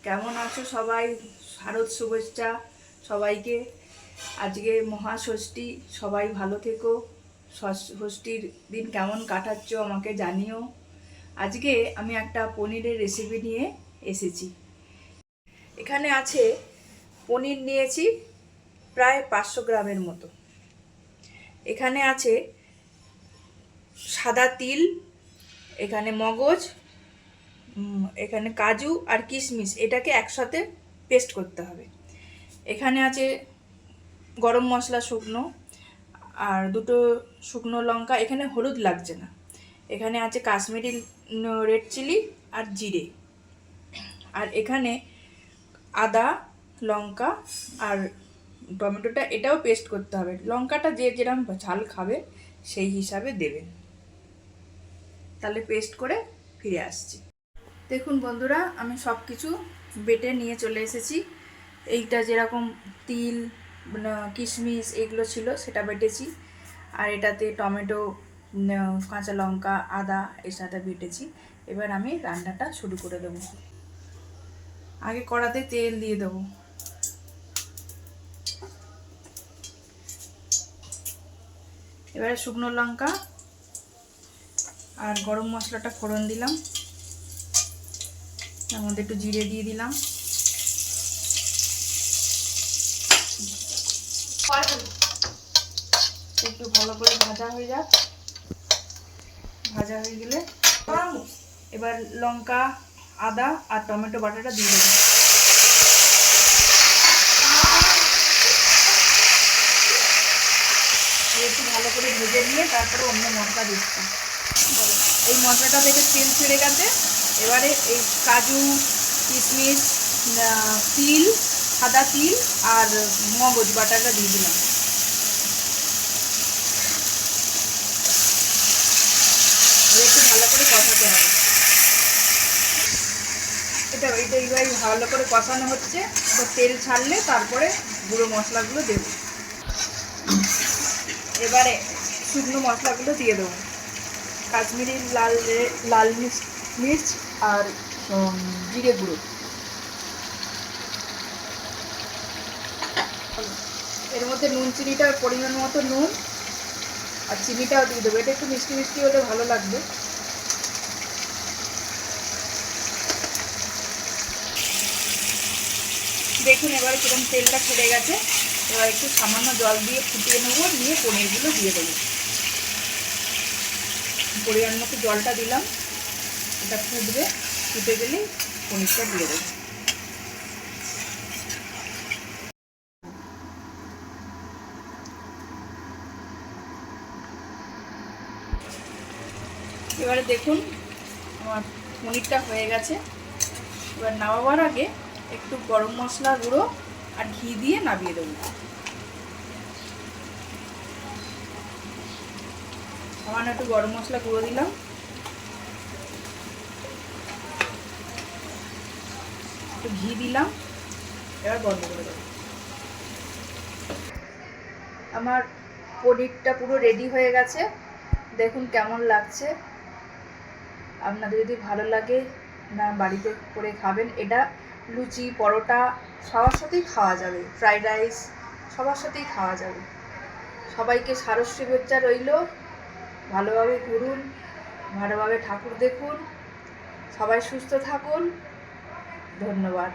কেমন আছো সবাই? শারদ শুভেচ্ছা সবাইকে। আজকে মহাষষ্ঠী, সবাই ভালো থেকো। ষষ্ঠীর দিন কেমন কাটাচ্ছ আমাকে জানিও। আজকে আমি একটা পনিরের রেসিপি নিয়ে এসেছি। এখানে আছে পনির নিয়েছি প্রায় 500 গ্রামের মতো। এখানে আছে সাদা তিল, এখানে মগজ, এখানে কাজু আর কিশমিশ, এটাকে একসাথে পেস্ট করতে হবে। এখানে আছে গরম মশলা শুকনো আর 2টো শুকনো লঙ্কা, এখানে হলুদ লাগছে না। এখানে আছে কাশ্মীরি রেড চিলি আর জিরে, আর এখানে আদা, লঙ্কা আর টমেটোটা, এটাও পেস্ট করতে হবে। লঙ্কাটা যে যেরকম ঝাল খাবে সেই হিসাবে দেবেন। তাহলে পেস্ট করে ফিরে আসছি। দেখুন বন্ধুরা, আমি সব কিছু বেটে নিয়ে চলে এসেছি। এইটা যেরকম তিল, কিশমিশ এগুলো ছিল সেটা বেটেছি, আর এটাতে টমেটো, কাঁচা লঙ্কা, আদা এর সাথে বেটেছি। এবার আমি রান্নাটা শুরু করে দেবো। আগে কড়াতে তেল দিয়ে দেবো। এবারে শুকনো লঙ্কা আর গরম মশলাটা ফোড়ন দিলাম, তার মধ্যে একটু জিরে দিয়ে দিলাম। একটু ভালো করে ভাজা হয়ে যাক। ভাজা হয়ে গেলে এবার লঙ্কা, আদা আর টমেটো বাটাটা দিয়ে দেবো। একটু ভালো করে ভেজে নিয়ে তারপরে অন্য মশলা দিচ্ছি। এই মশলাটা থেকে তেল ছেড়ে গেছে। এবারে এই কাজু, কিশমিশ, তিল, সাদা তিল আর মগজ বাটাটা দিয়ে দিলাম। একটু ভালো করে কষাতে হবে। এটা এইভাবে ভালো করে কষানো হচ্ছে। এবার তেল ছাড়লে তারপরে গুঁড়ো মশলাগুলো দেবো। এবারে শুকনো মশলাগুলো দিয়ে দেবো। কাশ্মীরি লাল মির্চ আর জিরে গুঁড়ো। এর মধ্যে নুন চিনিটার পরিমাণ মতো নুন আর চিনিটাও দিয়ে দেবো। এটা একটু মিষ্টি মিষ্টি হলে ভালো লাগবে। দেখুন এবার কিরকম তেলটা ছেড়ে গেছে। এবার একটু সামান্য জল দিয়ে ফুটিয়ে নেবো, নিয়ে পনিরগুলো দিয়ে দেবো। পরিমাণ মতো জলটা দিলাম, এটা ফুটবে। ফুটে গেলেই পনিরটা দিয়ে দেবো। এবারে দেখুন আমার পনিরটা হয়ে গেছে। এবার নামাবার আগে একটু গরম মশলা গুঁড়ো আর ঘি দিয়ে নামিয়ে দেবো। সামান্য একটু গরম মশলা গুঁড়ো দিলাম, একটু ঘি দিলাম। এবার বন্ধ করে দেবো। আমার পনিরটা পুরো রেডি হয়ে গেছে। দেখুন কেমন লাগছে। আপনাদের যদি ভালো লাগে না বাড়িতে করে খাবেন। এটা লুচি, পরোটা সবার সাথেই খাওয়া যাবে, ফ্রাইড রাইস সবার সাথেই খাওয়া যাবে। সবাইকে শারদ শুভেচ্ছা রইল। ভালোভাবে ঘুরুন, ভালোভাবে ঠাকুর দেখুন, সবাই সুস্থ থাকুন। ধন্যবাদ।